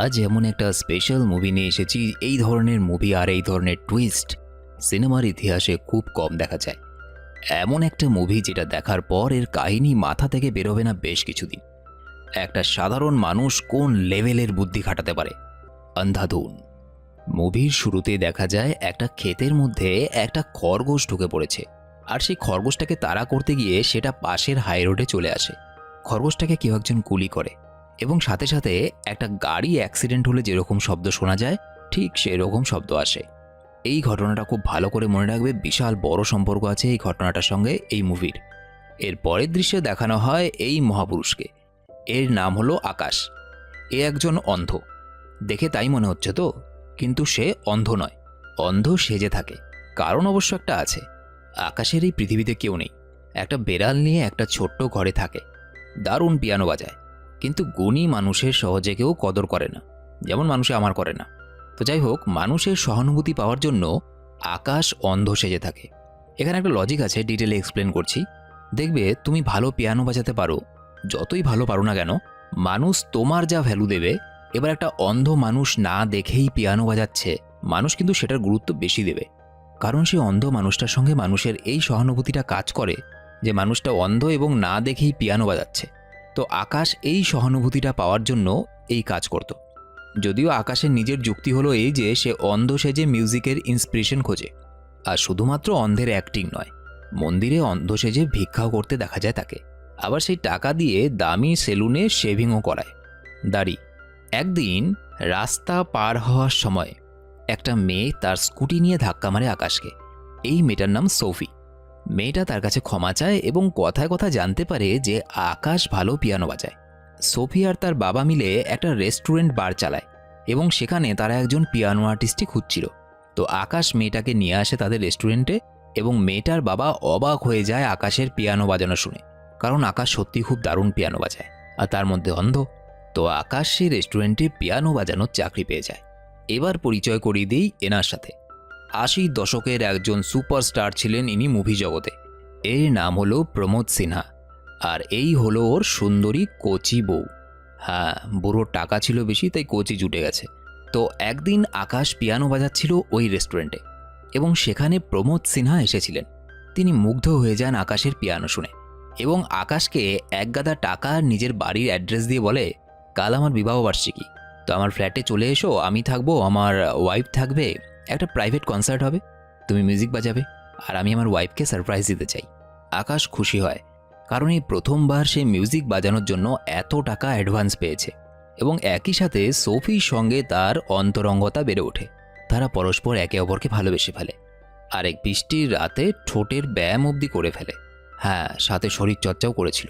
আজ এমন একটা স্পেশাল মুভি নিয়ে এসেছি। এই ধরনের মুভি আর এই ধরনের টুইস্ট সিনেমার ইতিহাসে খুব কম দেখা যায়। এমন একটা মুভি যেটা দেখার পর এর কাহিনী মাথা থেকে বেরোবে না বেশ কিছুদিন। একটা সাধারণ মানুষ কোন লেভেলের বুদ্ধি খাটাতে পারে। অন্ধাধুন মুভির শুরুতে দেখা যায় একটা ক্ষেতের মধ্যে একটা খরগোশ ঢুকে পড়েছে, আর সেই খরগোশটাকে তাড়া করতে গিয়ে সেটা পাশের হাই রোডে চলে আসে। খরগোশটাকে কেউ একজন গুলি করে এবং সাথে সাথে একটা গাড়ি অ্যাক্সিডেন্ট হলে যেরকম শব্দ শোনা যায় ঠিক সেরকম শব্দ আসে। এই ঘটনাটা খুব ভালো করে মনে রাখবে, বিশাল বড় সম্পর্ক আছে এই ঘটনাটার সঙ্গে এই মুভির। এর পরের দৃশ্যে দেখানো হয় এই মহাপুরুষকে। এর নাম হলো আকাশ। এ একজন অন্ধ, দেখে তাই মনে হচ্ছে তো, কিন্তু সে অন্ধ নয়, অন্ধ সেজে থাকে। কারণ অবশ্য একটা আছে। আকাশের এই পৃথিবীতে কেউ নেই, একটা বেড়াল নিয়ে একটা ছোট্ট ঘরে থাকে, দারুণ পিয়ানো বাজায়, কিন্তু গুণী মানুষের সহজে কেউ কদর করে না, যেমন মানুষে আমার করে না। তো যাই হোক, মানুষের সহানুভূতি পাওয়ার জন্য আকাশ অন্ধ সেজে থাকে। এখানে একটা লজিক আছে, ডিটেলে এক্সপ্লেন করছি। দেখবে তুমি ভালো পিয়ানো বাজাতে পারো, যতই ভালো পারো না কেন, মানুষ তোমার যা ভ্যালু দেবে, এবার একটা অন্ধ মানুষ না দেখেই পিয়ানো বাজাচ্ছে, মানুষ কিন্তু সেটার গুরুত্ব বেশি দেবে। কারণ সেই অন্ধ মানুষটার সঙ্গে মানুষের এই সহানুভূতিটা কাজ করে যে মানুষটা অন্ধ এবং না দেখেই পিয়ানো বাজাচ্ছে। তো আকাশ এই সহানুভূতিটা পাওয়ার জন্য এই কাজ করত। যদিও আকাশের নিজের যুক্তি হলো এই যে সে অন্ধ সেজে মিউজিকের ইন্সপিরেশন খোঁজে। আর শুধুমাত্র অন্ধের অ্যাক্টিং নয়, মন্দিরে অন্ধ সেজে ভিক্ষাও করতে দেখা যায় তাকে। আবার সেই টাকা দিয়ে দামি সেলুনে শেভিংও করায় দাড়ি। একদিন রাস্তা পার হওয়ার সময় একটা মেয়ে তার স্কুটি নিয়ে ধাক্কা মারে আকাশকে। এই মেয়েটার নাম সোফি। মেয়েটা তার কাছে ক্ষমা চায় এবং কথায় কথা জানতে পারে যে আকাশ ভালো পিয়ানো বাজায়। সোফি আর তার বাবা মিলে একটা রেস্টুরেন্ট বার চালায় এবং সেখানে তারা একজন পিয়ানো আর্টিস্টই খুঁজছিল। তো আকাশ মেয়েটাকে নিয়ে আসে তাদের রেস্টুরেন্টে এবং মেয়েটার বাবা অবাক হয়ে যায় আকাশের পিয়ানো বাজানো শুনে, কারণ আকাশ সত্যি খুব দারুণ পিয়ানো বাজায় আর তার মধ্যে অন্ধ। তো আকাশ সেই রেস্টুরেন্টে পিয়ানো বাজানোর চাকরি পেয়ে যায়। এবার পরিচয় করিয়ে দিই এনার সাথে। 80 দশকের একজন সুপারস্টার ছিলেন ইনি মুভি জগতে। এর নাম হলো প্রমোদ সিনহা, আর এই হলো ওর সুন্দরী কোচি বউ। হ্যাঁ, বুড়োর টাকা ছিল বেশি, তাই কোচি জুটে গেছে। তো একদিন আকাশ পিয়ানো বাজাচ্ছিল ওই রেস্টুরেন্টে এবং সেখানে প্রমোদ সিনহা এসেছিলেন। তিনি মুগ্ধ হয়ে যান আকাশের পিয়ানো শুনে এবং আকাশকে একগাদা টাকা নিজের বাড়ির অ্যাড্রেস দিয়ে বলে, কাল আমার বিবাহবার্ষিকী, তো আমার ফ্ল্যাটে চলে এসো, আমি থাকবো, আমার ওয়াইফ থাকবে, একটা প্রাইভেট কনসার্ট হবে, তুমি মিউজিক বাজাবে, আর আমি আমার ওয়াইফকে সারপ্রাইজ দিতে চাই। আকাশ খুশি হয়, কারণ এই প্রথমবার সে মিউজিক বাজানোর জন্য এত টাকা অ্যাডভান্স পেয়েছে এবং একই সাথে সোফির সঙ্গে তার অন্তরঙ্গতা বেড়ে ওঠে। তারা পরস্পর একে অপরকে ভালোবেসে ফেলে, আর এক বৃষ্টির রাতে ঠোঁটের ব্যায়াম অবধি করে ফেলে। হ্যাঁ, সাথে শরীর চর্চাও করেছিল।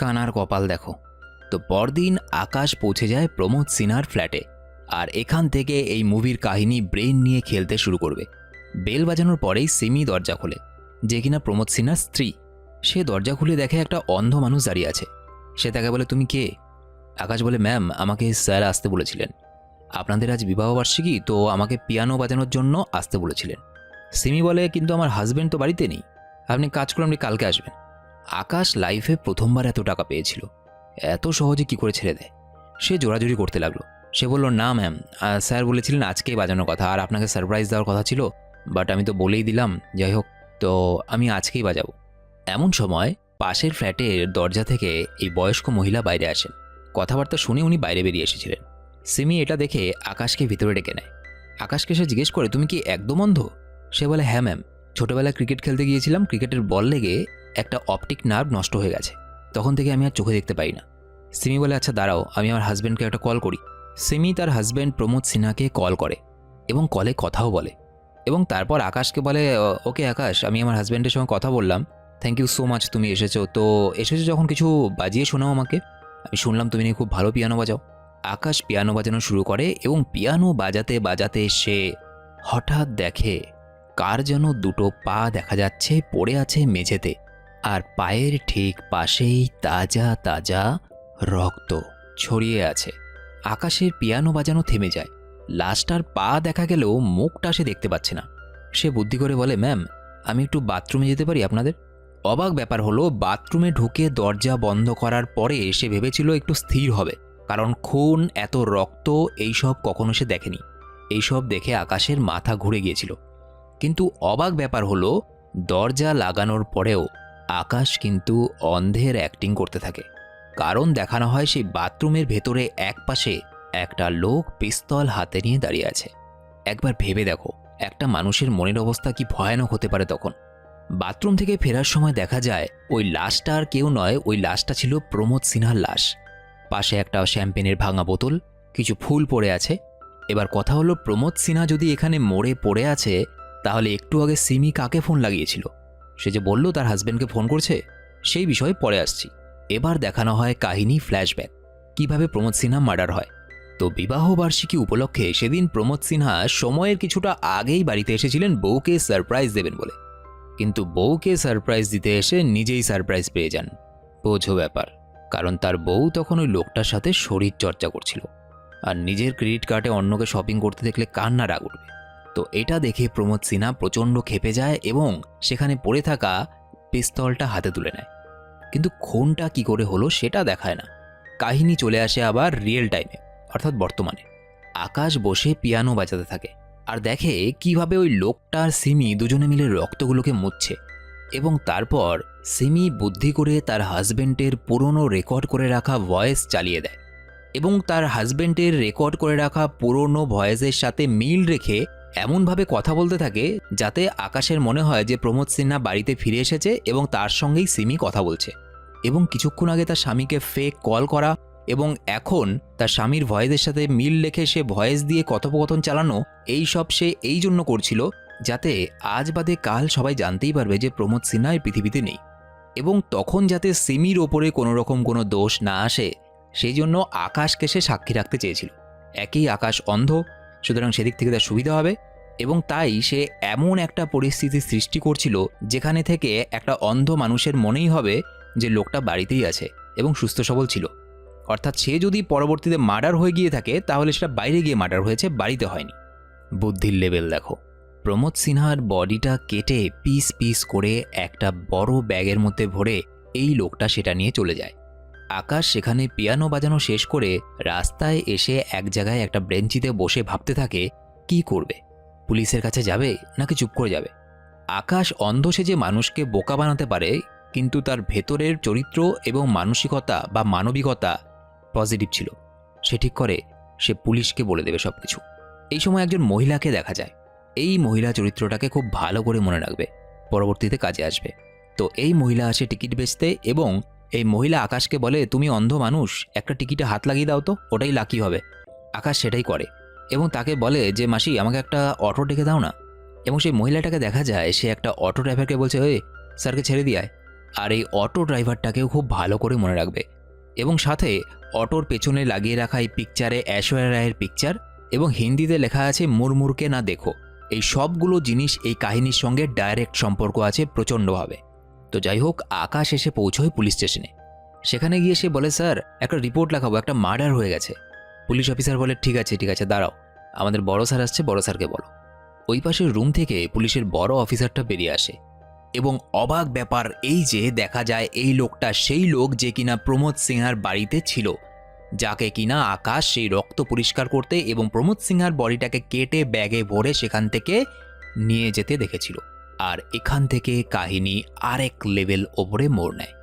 কানার কপাল দেখো। তো পরদিন আকাশ পৌঁছে যায় প্রমোদ সিনহার ফ্ল্যাটে, আর এখান থেকে এই মুভির কাহিনী ব্রেন নিয়ে খেলতে শুরু করবে। বেল বাজানোর পরেই সিমি দরজা খোলে, যে কিনা প্রমোদ সিনহার স্ত্রী। সে দরজা খুলে দেখে একটা অন্ধ মানুষ দাঁড়িয়ে আছে। সে তাকে বলে, তুমি কে? আকাশ বলে, ম্যাম, আমাকে স্যার আসতে বলেছিলেন, আপনাদের আজ বিবাহবার্ষিকী, তো আমাকে পিয়ানো বাজানোর জন্য আসতে বলেছিলেন। সিমি বলে, কিন্তু আমার হাজব্যান্ড তো বাড়িতে নেই, আপনি কাজ করুন, আপনি কালকে আসবেন। আকাশ লাইফে প্রথমবার এত টাকা পেয়েছিল, এত সহজে কি করে ছেড়ে দেয়? সে জোরাজুরি করতে লাগলো। সে বলল, না ম্যাম, স্যার বলেছিলেন আজকেই বাজানোর কথা, আর আপনাকে সারপ্রাইজ দেওয়ার কথা ছিল, বাট আমি তো বলেই দিলাম, যাই হোক, তো আমি আজকেই বাজাবো। এমন সময় পাশের ফ্ল্যাটের দরজা থেকে এই বয়স্ক মহিলা বাইরে আসেন। কথাবার্তা শুনে উনি বাইরে বেরিয়ে এসেছিলেন। সিমি এটা দেখে আকাশকে ভিতরে ডেকে নেয়। আকাশকে সে জিজ্ঞেস করে, তুমি কি একদম অন্ধ? সে বলে, হ্যাঁ ম্যাম, ছোটোবেলায় ক্রিকেট খেলতে গিয়েছিলাম, ক্রিকেটের বল লেগে একটা অপটিক নার্ভ নষ্ট হয়ে গেছে, তখন থেকে আমি আর চোখে দেখতে পাই না। সিমি বলে, আচ্ছা দাঁড়াও, আমি আমার হাজব্যান্ডকে একটা কল করি। সিমি তার হাজব্যান্ড প্রমোদ সিনহাকে কল করে এবং কলে কথাও বলে এবং তারপর আকাশকে বলে, ওকে আকাশ, আমি আমার হাজব্যান্ডের সঙ্গে কথা বললাম, থ্যাংক ইউ সো মাচ, তুমি এসেছো, তো এসেছো যখন কিছু বাজিয়ে শোনাও আমাকে, আমি শুনলাম তুমি নাকি খুব ভালো পিয়ানো বাজাও। আকাশ পিয়ানো বাজানো শুরু করে এবং পিয়ানো বাজাতে বাজাতে সে হঠাৎ দেখে কার যেন দুটো পা দেখা যাচ্ছে পড়ে আছে মেঝেতে, আর পায়ের ঠিক পাশেই তাজা তাজা রক্ত ছড়িয়ে আছে। আকাশের পিয়ানো বাজানো থেমে যায়। লাস্টার পা দেখা গেলেও মুখটা সে দেখতে পাচ্ছে না। সে বুদ্ধি করে বলে, ম্যাম, আমি একটু বাথরুমে যেতে পারি আপনাদের? অবাক ব্যাপার হলো, বাথরুমে ঢুকে দরজা বন্ধ করার পরে সে ভেবেছিল একটু স্থির হবে, কারণ খুন, এত রক্ত এইসব কখনো সে দেখেনি। এইসব দেখে আকাশের মাথা ঘুরে গিয়েছিল। কিন্তু অবাক ব্যাপার হলো, দরজা লাগানোর পরেও আকাশ কিন্তু অন্ধের অ্যাক্টিং করতে থাকে। কারণ দেখানো হয় সেই বাথরুমের ভেতরে একপাশে একটা লোক পিস্তল হাতে নিয়ে দাঁড়িয়ে আছে। একবার ভেবে দেখো একটা মানুষের মনের অবস্থা কি ভয়ানক হতে পারে তখন। বাথরুম থেকে ফেরার সময় দেখা যায় ওই লাশটা আর কেউ নয়, ওই লাশটা ছিল প্রমোদ সিনহার লাশ। পাশে একটা শ্যাম্পেনের ভাঙা বোতল, কিছু ফুল পড়ে আছে। এবার কথা হলো, প্রমোদ সিনহা যদি এখানে মরে পড়ে আছে, তাহলে একটু আগে সিমি কাকে ফোন লাগিয়েছিল? সে যে বলল তার হাজব্যান্ডকে ফোন করছে, সেই বিষয়ে পরে আসছি। এবার দেখানো হয় কাহিনী ফ্ল্যাশব্যাক, কিভাবে প্রমোদ সিনহা মার্ডার হয়। তো বিবাহ বার্ষিকী উপলক্ষে সেদিন প্রমোদ সিনহা সময়ের কিছুটা আগেই বাড়িতে এসেছিলেন বউকে সারপ্রাইজ দেবেন বলে। কিন্তু বউকে সারপ্রাইজ দিতে এসে নিজেই সারপ্রাইজ পেয়ে যান। বোঝো ব্যাপার, কারণ তার বউ তখন ওই লোকটার সাথে শরীর চর্চা করছিল। আর নিজের ক্রেডিট কার্ডে অন্যকে শপিং করতে দেখলে কার না রাগ উঠবে। তো এটা দেখে প্রমোদ সিনহা প্রচণ্ড ক্ষেপে যায় এবং সেখানে পড়ে থাকা পিস্তলটা হাতে তুলে নেয়। কিন্তু খুনটা কি করে হলো সেটা দেখায় না। কাহিনী চলে আসে আবার রিয়েল টাইমে, অর্থাৎ বর্তমানে। আকাশ বসে পিয়ানো বাজাতে থাকে আর দেখে কিভাবে ওই লোকটা আর সিমি দুজনে মিলে রক্তগুলোকে মুছছে। এবং তারপর সিমি বুদ্ধি করে তার হাজবেন্ডের পুরনো রেকর্ড করে রাখা ভয়েস চালিয়ে দেয় এবং তার হাজবেন্ডের রেকর্ড করে রাখা পুরনো ভয়েসের সাথে মিল রেখে এমনভাবে কথা বলতে থাকে যাতে আকাশের মনে হয় যে প্রমোদ সিনহা বাড়িতে ফিরে এসেছে এবং তার সঙ্গেই সিমি কথা বলছে। এবং কিছুক্ষণ আগে তার স্বামীকে ফেক কল করা এবং এখন তার স্বামীর ভয়েসের সাথে মিল রেখে সে ভয়েস দিয়ে কথোপকথন চালানো, এই সব সে এই জন্য করছিল যাতে আজ বাদে কাল সবাই জানতেই পারবে যে প্রমোদ সিনহা এই পৃথিবীতে নেই। এবং তখন যাতে সিমির ওপরে কোনো রকম কোনো দোষ না আসে, সেই জন্য আকাশকে সে সাক্ষী রাখতে চেয়েছিল। একই আকাশ অন্ধ, সুতরাং সেদিক থেকে তার সুবিধা হবে। এবং তাই সে এমন একটা পরিস্থিতি সৃষ্টি করছিল যেখানে থেকে একটা অন্ধ মানুষের মনেই হবে যে লোকটা বাড়িতেই আছে এবং সুস্থ সবল ছিল। অর্থাৎ সে যদি পরবর্তীতে মার্ডার হয়ে গিয়ে থাকে তাহলে সেটা বাইরে গিয়ে মার্ডার হয়েছে, বাড়িতে হয়নি। বুদ্ধির লেভেল দেখো। প্রমোদ সিনহার বডিটা কেটে পিস পিস করে একটা বড় ব্যাগের মধ্যে ভরে এই লোকটা সেটা নিয়ে চলে যায়। আকাশ সেখানে পিয়ানো বাজানো শেষ করে রাস্তায় এসে এক জায়গায় একটা বেঞ্চিতে বসে ভাবতে থাকে কি করবে। পুলিশের কাছে যাবে নাকি চুপ করে যাবে? আকাশ অন্ধ সেজে মানুষকে বোকা বানাতে পারে, কিন্তু তার ভেতরের চরিত্র এবং মানসিকতা বা মানবিকতা পজিটিভ ছিল। সে ঠিক করে সে পুলিশকে বলে দেবে সব কিছু। এই সময় একজন মহিলাকে দেখা যায়। এই মহিলা চরিত্রটাকে খুব ভালো করে মনে রাখবে, পরবর্তীতে কাজে আসবে। তো এই মহিলা আসে টিকিট বেচতে এবং এই মহিলা আকাশকে বলে, তুমি অন্ধ মানুষ, একটা টিকিটে হাত লাগিয়ে দাও তো, ওটাই লাকি হবে। আকাশ সেটাই করে এবং তাকে বলে যে মাসি আমাকে একটা অটো ডেকে দাও না। এবং সেই মহিলাটাকে দেখা যায় সে একটা অটো ড্রাইভারকে বলছে, ওই স্যারকে ছেড়ে দিয়ে আয়। আর এই অটো ড্রাইভারটাকেও খুব ভালো করে মনে রাখবে এবং সাথে অটোর পেছনে লাগিয়ে রাখা এই পিকচারে ঐশ্বরিয়া রায়ের পিকচার এবং হিন্দিতে লেখা আছে মুরমুরকে না দেখো। এই সবগুলো জিনিস এই কাহিনীর সঙ্গে ডাইরেক্ট সম্পর্ক আছে প্রচণ্ডভাবে। তো যাই হোক, আকাশ এসে পৌঁছয় পুলিশ স্টেশনে। সেখানে গিয়ে সে বলে, স্যার একটা রিপোর্ট লেখাবো, একটা মার্ডার হয়ে গেছে। পুলিশ অফিসার বলে, ঠিক আছে ঠিক আছে, দাঁড়াও, আমাদের বড় স্যার আসছে, বড় স্যারকে বলো। ওই পাশের রুম থেকে পুলিশের বড় অফিসারটা বেরিয়ে আসে এবং অবাক ব্যাপার এই যে দেখা যায় এই লোকটা সেই লোক যে কিনা প্রমোদ সিনহার বাড়িতে ছিল, যাকে কিনা আকাশ সেই রক্ত পরিষ্কার করতে এবং প্রমোদ সিনহার বডিটাকে কেটে ব্যাগে ভরে সেখান থেকে নিয়ে যেতে দেখেছিল। আর এখান থেকে কাহিনী আরেক লেভেল ওপরে মোড় নেয়।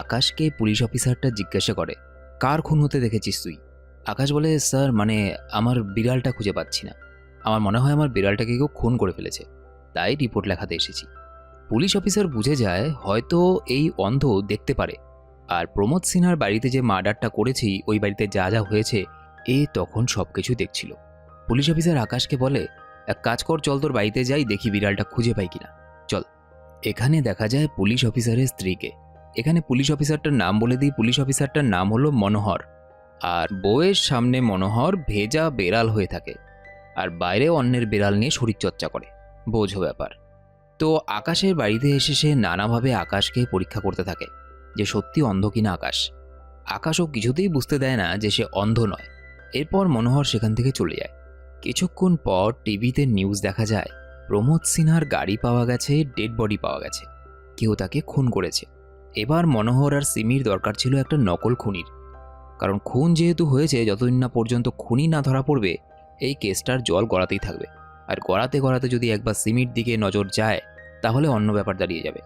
আকাশকে পুলিশ অফিসারটা জিজ্ঞাসা করে, কার খুন হতে দেখেছিস তুই? আকাশ বলে, স্যার মানে আমার বিড়ালটা খুঁজে পাচ্ছি না, আমার মনে হয় আমার বিড়ালটাকে কেউ খুন করে ফেলেছে, তাই রিপোর্ট লেখাতে এসেছি। পুলিশ অফিসার বুঝে যায় হয়তো এই অন্ধ দেখতে পারে, আর প্রমোদ সিনহার বাড়িতে যে মার্ডারটা করেছি ওই বাড়িতে যা যা হয়েছে এ তখন সব কিছু দেখছিল। পুলিশ অফিসার আকাশকে বলে, এক কাজ কর, চল তোর বাড়িতে যাই, দেখি বিড়ালটা খুঁজে পাই কিনা, চল। এখানে দেখা যায় পুলিশ অফিসারের স্ত্রীকে। এখানে পুলিশ অফিসারটার নাম বলে দিই, পুলিশ অফিসারটার নাম হলো মনোহর। আর বউয়ের সামনে মনোহর ভেজা বেড়াল হয়ে থাকে আর বাইরে অন্যের বেড়াল নিয়ে শরীরচর্চা করে। বোঝো ব্যাপার। তো আকাশের বাড়িতে এসে সে নানাভাবে আকাশকে পরীক্ষা করতে থাকে যে সত্যি অন্ধ কিনা আকাশ। আকাশও কিছুতেই বুঝতে দেয় না যে সে অন্ধ নয়। এরপর মনোহর সেখান থেকে চলে যায়। কিছুক্ষণ পর টিভিতে নিউজ দেখা যায় প্রমোদ সিনহার গাড়ি পাওয়া গেছে, ডেড বডি পাওয়া গেছে, কেউ তাকে খুন করেছে। এবার মনোহর আর সিমির দরকার ছিল একটা নকল খুনির। কারণ খুন যেহেতু হয়েছে, যতদিন না পর্যন্ত খুনি না ধরা পড়বে এই কেসটার জল গড়াতেই থাকবে। আর গড়াতে গড়াতে যদি একবার সিমির দিকে নজর যায় তাহলে অন্য ব্যাপার দাঁড়িয়ে যাবে।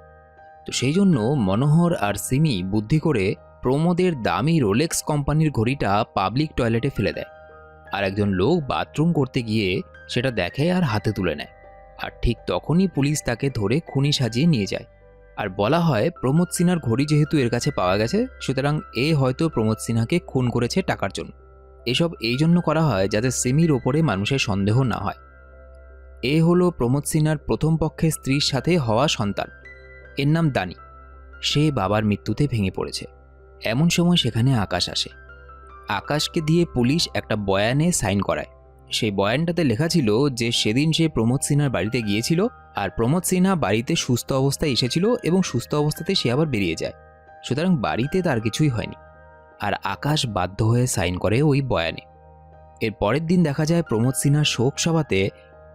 তো সেই জন্য মনোহর আর সিমি বুদ্ধি করে প্রমোদের দামি রোলেক্স কোম্পানির ঘড়িটা পাবলিক টয়লেটে ফেলে দেয়। আর একজন লোক বাথরুম করতে গিয়ে সেটা দেখে আর হাতে তুলে নেয়। আর ঠিক তখনই পুলিশ তাকে ধরে খুনি সাজিয়ে নিয়ে যায়। আর বলা হয় প্রমোদ সিনহার ঘড়ি যেহেতু এর কাছে পাওয়া গেছে, সুতরাং এ হয়তো প্রমোদ সিনহাকে খুন করেছে টাকার জন্য। এসব এই জন্য করা হয় যাতে সিমির ওপরে মানুষের সন্দেহ না হয়। এ হলো প্রমোদ সিনহার প্রথম পক্ষের স্ত্রীর সাথে হওয়া সন্তান, এর নাম দানি। সে বাবার মৃত্যুতে ভেঙে পড়েছে। এমন সময় সেখানে আকাশ আসে। আকাশকে দিয়ে পুলিশ একটা বয়ানে সাইন করায়। সেই বয়ানটাতে লেখা ছিল যে সেদিন সে প্রমোদ সিনহার বাড়িতে গিয়েছিল, আর প্রমোদ সিনহা বাড়িতে সুস্থ অবস্থায় এসেছিল এবং সুস্থ অবস্থাতে সে আবার বেরিয়ে যায়। সুতরাং বাড়িতে তার কিছুই হয়নি। আর আকাশ বাধ্য হয়ে সাইন করে ওই বয়ানে। এর পরের দিন দেখা যায় প্রমোদ সিনহার শোক সভাতে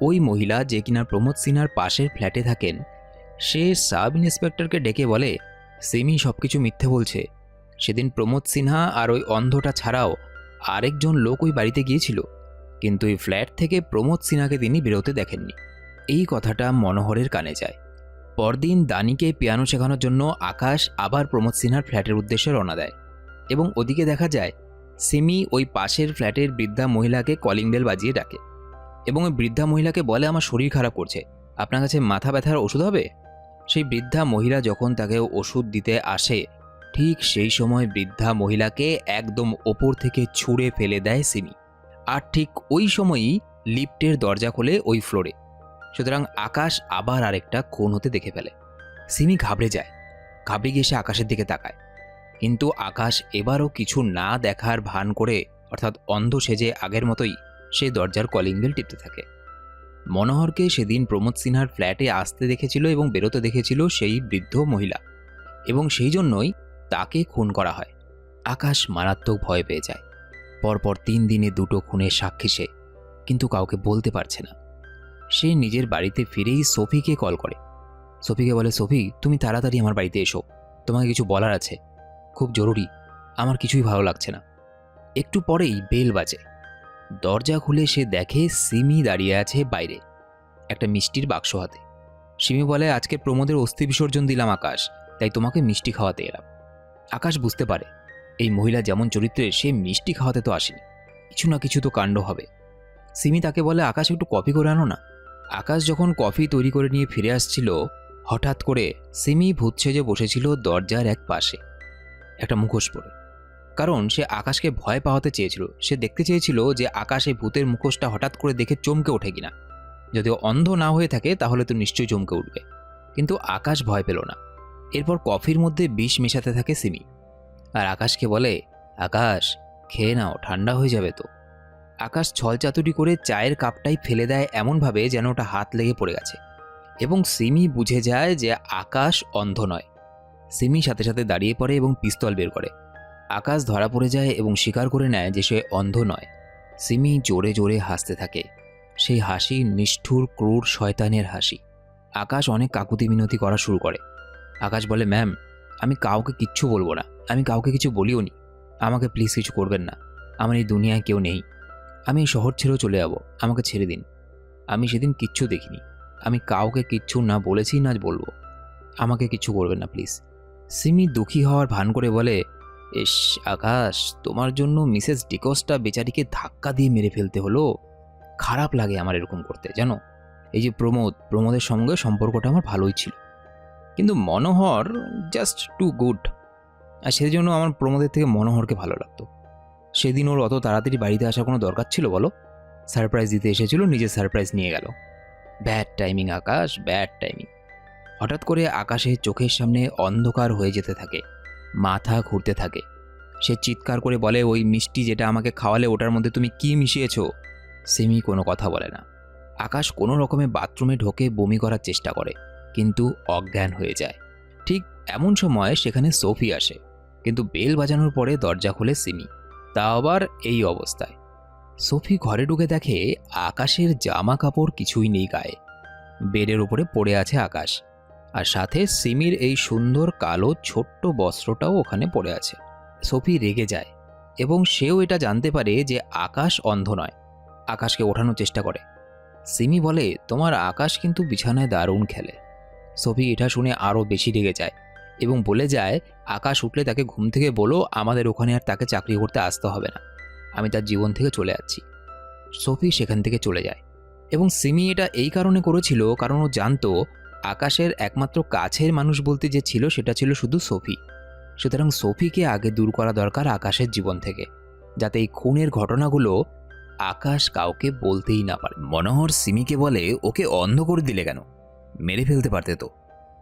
ওই মহিলা, যে কিনা প্রমোদ সিনহার পাশের ফ্ল্যাটে থাকেন, সে সাব ইন্সপেক্টরকে ডেকে বলে সিমি সবকিছু মিথ্যে বলছে। সেদিন প্রমোদ সিনহা আর ওই অন্ধটা ছাড়াও আরেকজন লোক ওই বাড়িতে গিয়েছিল, কিন্তু এই ফ্ল্যাট থেকে প্রমোদ সিনহাকে তিনি বেরোতে দেখেননি। এই কথাটা মনোহরের কানে যায়। পরদিন দানিকে পিয়ানো শেখানোর জন্য আকাশ আবার প্রমোদ সিনহার ফ্ল্যাটের উদ্দেশ্যে রওনা দেয় এবং ওদিকে দেখা যায় সিমি ওই পাশের ফ্ল্যাটের বৃদ্ধা মহিলাকে কলিং বেল বাজিয়ে ডাকে এবং ওই বৃদ্ধা মহিলাকে বলে আমার শরীর খারাপ করছে, আপনার কাছে মাথা ব্যথার ওষুধ হবে? সেই বৃদ্ধা মহিলা যখন তাকে ওষুধ দিতে আসে, ঠিক সেই সময় বৃদ্ধা মহিলাকে একদম ওপর থেকে ছুঁড়ে ফেলে দেয় সিমি। আর ঠিক ওই সময়ই লিফটের দরজা খোলে ওই ফ্লোরে। সুতরাং আকাশ আবার আরেকটা খুন হতে দেখে ফেলে। সিমি ঘাবড়ে যায়। ঘাবড়ে গিয়ে সে আকাশের দিকে তাকায়, কিন্তু আকাশ এবারও কিছু না দেখার ভান করে, অর্থাৎ অন্ধ সেজে আগের মতোই সে দরজার কলিং বেল টিপতে থাকে। মনোহরকে সেদিন প্রমোদ সিনহার ফ্ল্যাটে আসতে দেখেছিল এবং বেরোতে দেখেছিল সেই বৃদ্ধ মহিলা, এবং সেই জন্যই তাকে খুন করা হয়। আকাশ মারাত্মক ভয় পেয়ে যায়। পরপর 3 দিনে 2টো খুনের সাক্ষী সে, কিন্তু কাউকে বলতে পারছে না। সে নিজের বাড়িতে ফিরেই সোফিকে কল করে। সোফিকে বলে, সোফি তুমি তাড়াতাড়ি আমার বাড়িতে এসো, তোমাকে কিছু বলার আছে, খুব জরুরি, আমার কিছুই ভালো লাগছে না। একটু পরেই বেল বাজে। দরজা খুলে সে দেখে সিমি দাঁড়িয়ে আছে বাইরে, একটা মিষ্টির বাক্স হাতে। সিমি বলে, আজকে প্রমোদের অস্থি বিসর্জন দিলাম আকাশ, তাই তোমাকে মিষ্টি খাওয়াতে এলাম। আকাশ বুঝতে পারে এই মহিলা যেমন চরিত্রের, সে মিষ্টি খাওয়াতে তো আসেনি, কিছু না কিছু তো কাণ্ড হবে। সিমি তাকে বলে, আকাশ একটু কফি করে আনো না। আকাশ যখন কফি তৈরি করে নিয়ে ফিরে আসছিল, হঠাৎ করে সিমি ভূত সেজে বসেছিল দরজার এক পাশে, একটা মুখোশ পরে। কারণ সে আকাশকে ভয় পাওয়াতে চেয়েছিল। সে দেখতে চেয়েছিল যে আকাশ এই ভূতের মুখোশটা হঠাৎ করে দেখে চমকে ওঠে কিনা। যদিও অন্ধ না হয়ে থাকে তাহলে তো নিশ্চয়ই চমকে উঠবে, কিন্তু আকাশ ভয় পেল না। এরপর কফির মধ্যে বিষ মেশাতে থাকে সিমি, আর আকাশকে বলে, আকাশ খেয়ে নাও, ঠান্ডা হয়ে যাবে তো। আকাশ ছলচাতুরি করে চায়ের কাপটাই ফেলে দেয় এমনভাবে যেন ওটা হাত লেগে পড়ে গেছে, এবং সিমি বুঝে যায় যে আকাশ অন্ধ নয়। সিমি সাথে সাথে দাঁড়িয়ে পড়ে এবং পিস্তল বের করে। আকাশ ধরা পড়ে যায় এবং স্বীকার করে নেয় যে সে অন্ধ নয়। সিমি জোরে জোরে হাসতে থাকে। সেই হাসি নিষ্ঠুর ক্রূর শয়তানের হাসি। আকাশ অনেক কাকুতি মিনতি করা শুরু করে। আকাশ বলে, ম্যাম আমি কাউকে কিচ্ছু বলবো না, আমি কাউকে কিছু বলিও নি, আমাকে প্লিজ কিছু করবেন না, আমার এই দুনিয়ায় কেউ নেই, আমি এই শহর ছেড়েও চলে যাব, আমাকে ছেড়ে দিন। আমি সেদিন কিচ্ছু দেখিনি, আমি কাউকে কিচ্ছু না বলেছি না বলবো, আমাকে কিছু করবেন না প্লিজ। সিমি দুঃখী হওয়ার ভান করে বলে, এস আকাশ, তোমার জন্য মিসেস ডিকোস্টা বেচারিকে ধাক্কা দিয়ে মেরে ফেলতে হলো, খারাপ লাগে আমার এরকম করতে, জানো। এই যে প্রমোদের সঙ্গে সম্পর্কটা আমার ভালোই ছিল, কিন্তু মনোহর জাস্ট টু গুড, আর সেই জন্য আমার প্রমোদের থেকে মনোহরকে ভালো লাগতো। সেদিন ওর অত তাড়াতাড়ি বাড়িতে আসার কোনো দরকার ছিল বলো? সারপ্রাইজ দিতে এসেছিল, নিজের সারপ্রাইজ নিয়ে গেল। ব্যাড টাইমিং আকাশ, ব্যাড টাইমিং। হঠাৎ করে আকাশের চোখের সামনে অন্ধকার হয়ে যেতে থাকে, মাথা ঘুরতে থাকে। সে চিৎকার করে বলে, ওই মিষ্টি যেটা আমাকে খাওয়ালে ওটার মধ্যে তুমি কি মিশিয়েছো? সিমি কোনো কথা বলে না। আকাশ কোনো রকমে বাথরুমে ঢোকে বমি করার চেষ্টা করে, কিন্তু অজ্ঞান হয়ে যায়। ঠিক এমন সময় সেখানে সোফি আসে, কিন্তু বেল বাজানোর পরে দরজা খুলে সিমি, তা আবার এই অবস্থায়। সোফি ঘরে ঢুকে দেখে আকাশের জামা কাপড় কিছুই নেই গায়ে, বেডের উপরে পড়ে আছে আকাশ, আর সাথে সিমির এই সুন্দর কালো ছোট্ট বস্ত্রটাও ওখানে পড়ে আছে। সোফি রেগে যায়, এবং সেও এটা জানতে পারে যে আকাশ অন্ধ নয়। আকাশকে ওঠানোর চেষ্টা করে। সিমি বলে, তোমার আকাশ কিন্তু বিছানায় দারুণ খেলে। সোফি এটা শুনে আরও বেশি রেগে যায় এবং বলে যায়, আকাশ উঠলে তাকে ঘুম থেকে বলো আমাদের ওখানে আর তাকে চাকরি করতে আসতে হবে না, আমি তার জীবন থেকে চলে যাচ্ছি। সোফি সেখান থেকে চলে যায় এবং সিমি এটা এই কারণে করেছিল কারণ ও জানতো আকাশের একমাত্র কাছের মানুষ বলতে যে ছিল সেটা ছিল শুধু সোফি। সুতরাং সোফিকে আগে দূর করা দরকার আকাশের জীবন থেকে, যাতে এই খুনের ঘটনাগুলো আকাশ কাউকে বলতেই না পারে। মনোহর সিমিকে বলে, ওকে অন্ধ করে দিলে কেন? মেরে ফেলতে পারতে তো।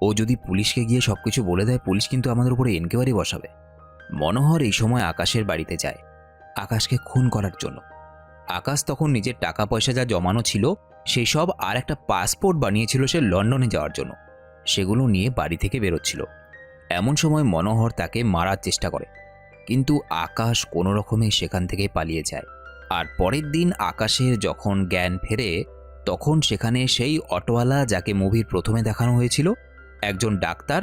ও যদি পুলিশকে গিয়ে সবকিছু বলে দেয়, পুলিশ কিন্তু আমাদের উপরে এনকোয়ারি বসাবে। মনোহর এই সময় আকাশের বাড়িতে যায় আকাশকে খুন করার জন্য। আকাশ তখন নিজের টাকা পয়সা যা জমানো ছিল সেই সব আর একটা পাসপোর্ট বানিয়েছিল সে লন্ডনে যাওয়ার জন্য, সেগুলো নিয়ে বাড়ি থেকে বেরোচ্ছিল। এমন সময় মনোহর তাকে মারার চেষ্টা করে, কিন্তু আকাশ কোনো রকমে সেখান থেকে পালিয়ে যায়। আর পরের দিন আকাশের যখন জ্ঞান ফেরে তখন সেখানে সেই অটোওয়ালা যাকে মুভির প্রথমে দেখানো হয়েছিল, একজন ডাক্তার,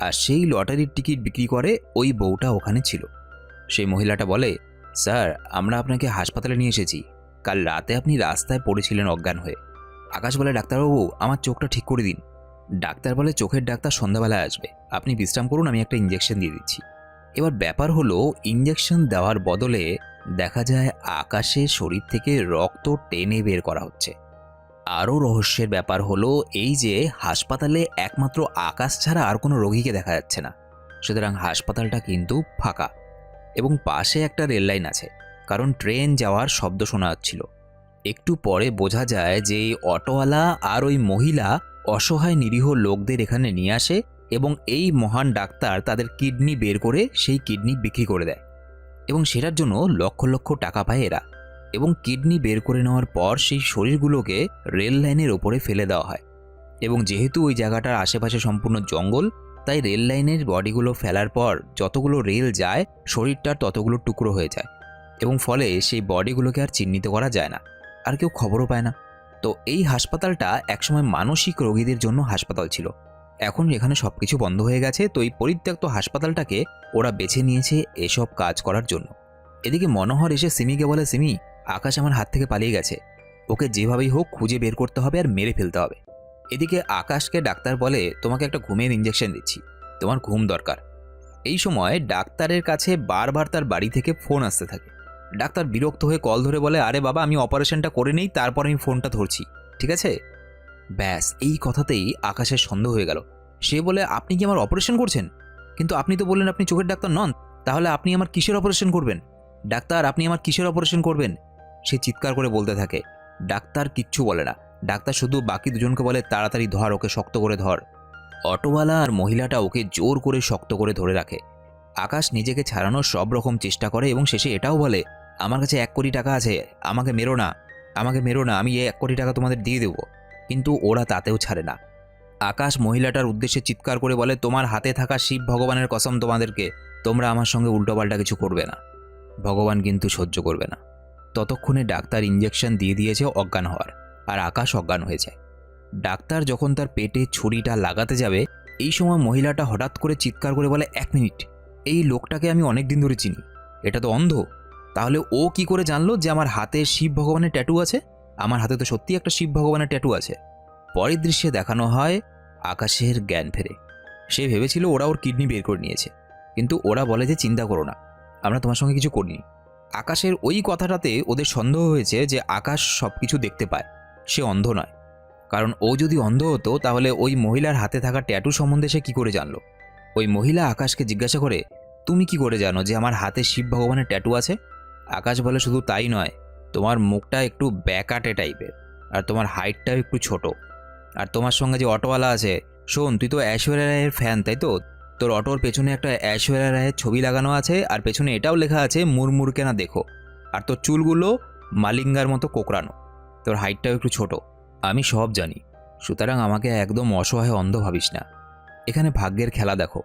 আর সেই লটারির টিকিট বিক্রি করে ওই বউটা ওখানে ছিল। সেই মহিলাটা বলে, স্যার আমরা আপনাকে হাসপাতালে নিয়ে এসেছি, কাল রাতে আপনি রাস্তায় পড়েছিলেন অজ্ঞান হয়ে। আকাশ বলে, ডাক্তারবাবু আমার চোখটা ঠিক করে দিন। ডাক্তার বলে, চোখের ডাক্তার সন্ধ্যাবেলায় আসবে, আপনি বিশ্রাম করুন, আমি একটা ইঞ্জেকশন দিয়ে দিচ্ছি। এবার ব্যাপার হলো, ইঞ্জেকশন দেওয়ার বদলে দেখা যায় আকাশের শরীর থেকে রক্ত টেনে বের করা হচ্ছে। আরও রহস্যের ব্যাপার হলো এই যে হাসপাতালে একমাত্র আকাশ ছাড়া আর কোনো রোগীকে দেখা যাচ্ছে না, সুতরাং হাসপাতালটা কিন্তু ফাঁকা এবং পাশে একটা রেল লাইন আছে, কারণ ট্রেন যাওয়ার শব্দ শোনা যাচ্ছিল। একটু পরে বোঝা যায় যে এই অটোওয়ালা আর ওই মহিলা অসহায় নিরীহ লোকদের এখানে নিয়ে আসে এবং এই মহান ডাক্তার তাদের কিডনি বের করে সেই কিডনি বিক্রি করে দেয় এবং সেটার জন্য লক্ষ লক্ষ টাকা পায় এরা। এবং কিডনি বের করে নেওয়ার পর সেই শরীরগুলোকে রেল লাইনের ওপরে ফেলে দেওয়া হয় এবং যেহেতু ওই জায়গাটার আশেপাশে সম্পূর্ণ জঙ্গল, তাই রেল লাইনের বডিগুলো ফেলার পর যতগুলো রেল যায় শরীরটার ততগুলো টুকরো হয়ে যায় এবং ফলে সেই বডিগুলোকে আর চিহ্নিত করা যায় না, আর কেউ খবরও পায় না। তো এই হাসপাতালটা একসময় মানসিক রোগীদের জন্য হাসপাতাল ছিল, এখন এখানে সব কিছু বন্ধ হয়ে গেছে। তো এই পরিত্যক্ত হাসপাতালটাকে ওরা বেছে নিয়েছে এসব কাজ করার জন্য। এদিকে মনোহর এসে সিমিকে বলে, সিমি আকাশ আমার হাত থেকে পালিয়ে গেছে, ওকে যেভাবেই হোক খুঁজে বের করতে হবে আর মেরে ফেলতে হবে। এদিকে আকাশকে ডাক্তার বলে, তোমাকে একটা ঘুমের ইঞ্জেকশন দিচ্ছি, তোমার ঘুম দরকার। এই সময় ডাক্তারের কাছে বারবার তার বাড়ি থেকে ফোন আসতে থাকে। ডাক্তার বিরক্ত হয়ে কল ধরে বলে, আরে বাবা আমি অপারেশনটা করে নেই তারপর আমি ফোনটা ধরছি, ঠিক আছে? ব্যাস এই কথাতেই আকাশের সন্দেহ হয়ে গেল। সে বলে, আপনি কি আমার অপারেশন করছেন? কিন্তু আপনি তো বললেন আপনি চোখের ডাক্তার নন, তাহলে আপনি আমার কিসের অপারেশন করবেন? ডাক্তার আপনি আমার কিসের অপারেশন করবেন? সে চিৎকার করে বলতে থাকে। ডাক্তার কিচ্ছু বলে না, ডাক্তার শুধু বাকি দুজনকে বলে, তাড়াতাড়ি ধর ওকে, শক্ত করে ধর। অটোওয়ালা আর মহিলাটা ওকে জোর করে শক্ত করে ধরে রাখে। আকাশ নিজেকে ছাড়ানোর সব রকম চেষ্টা করে এবং শেষে এটাও বলে, আমার কাছে 1 কোটি টাকা আছে, আমাকে মেরো না, আমাকে মেরো না, আমি এই 1 কোটি টাকা তোমাদের দিয়ে দেবো। কিন্তু ওরা তাতেও ছাড়ে না। আকাশ মহিলাটার উদ্দেশ্যে চিৎকার করে বলে, তোমার হাতে থাকা শিব ভগবানের কসম তোমাদেরকে, তোমরা আমার সঙ্গে উল্টোপাল্টা কিছু করবে না, ভগবান কিন্তু সহ্য করবে না। ততক্ষণে ডাক্তার ইঞ্জেকশন দিয়ে দিয়েছে অজ্ঞান হওয়ার, আর আকাশ অজ্ঞান হয়ে যায়। ডাক্তার যখন তার পেটে ছুরিটা লাগাতে যাবে এই সময় মহিলাটা হঠাৎ করে চিৎকার করে বলে, 1 মিনিট, এই লোকটাকে আমি অনেক দিন ধরে চিনি, এটা তো অন্ধ, তাহলে ও কি করে জানলো যে আমার হাতে শিব ভগবানের ট্যাটু আছে? আমার হাতে তো সত্যি একটা শিব ভগবানের ট্যাটু আছে। পরের দৃশ্যে দেখানো হয় আকাশের জ্ঞান ফেরে। সে ভেবেছিল ওরা ওর কিডনি বের করে নিয়েছে, কিন্তু ওরা বলে যে চিন্তা করো না, আমরা তোমার সঙ্গে কিছু করিনি। আকাশের ওই কথাটাতে ওদের সন্দেহ হয়েছে যে আকাশ সব কিছু দেখতে পায়, সে অন্ধ নয়। কারণ ও যদি অন্ধ হতো তাহলে ওই মহিলার হাতে থাকা ট্যাটু সম্বন্ধে সে কী করে জানলো? ওই মহিলা আকাশকে জিজ্ঞাসা করে, তুমি কি করে জানো যে আমার হাতে শিব ভগবানের ট্যাটু আছে? আকাশ বলে, শুধু তাই নয়, তোমার মুখটা একটু ব্যাকাটে টাইপের, আর তোমার হাইটটাও একটু ছোট, আর তোমার সঙ্গে যে অটোওয়ালা আছে, শোন তুই তো ঐশ্বরিয়া রায়ের ফ্যান তাই তো? তোর অটোর পেছনে একটা ঐশ্বরিয়া রায়ের ছবি লাগানো আছে, আর পেছনে এটাও লেখা আছে মুরমুরকে না দেখো, আর তোর চুলগুলো মালিঙ্গার মতো কোকড়ানো, তোর হাইটটাও একটু ছোট। আমি সব জানি, সুতরাং আমাকে একদম অসহায় অন্ধ ভাবিস না। এখানে ভাগ্যের খেলা দেখো,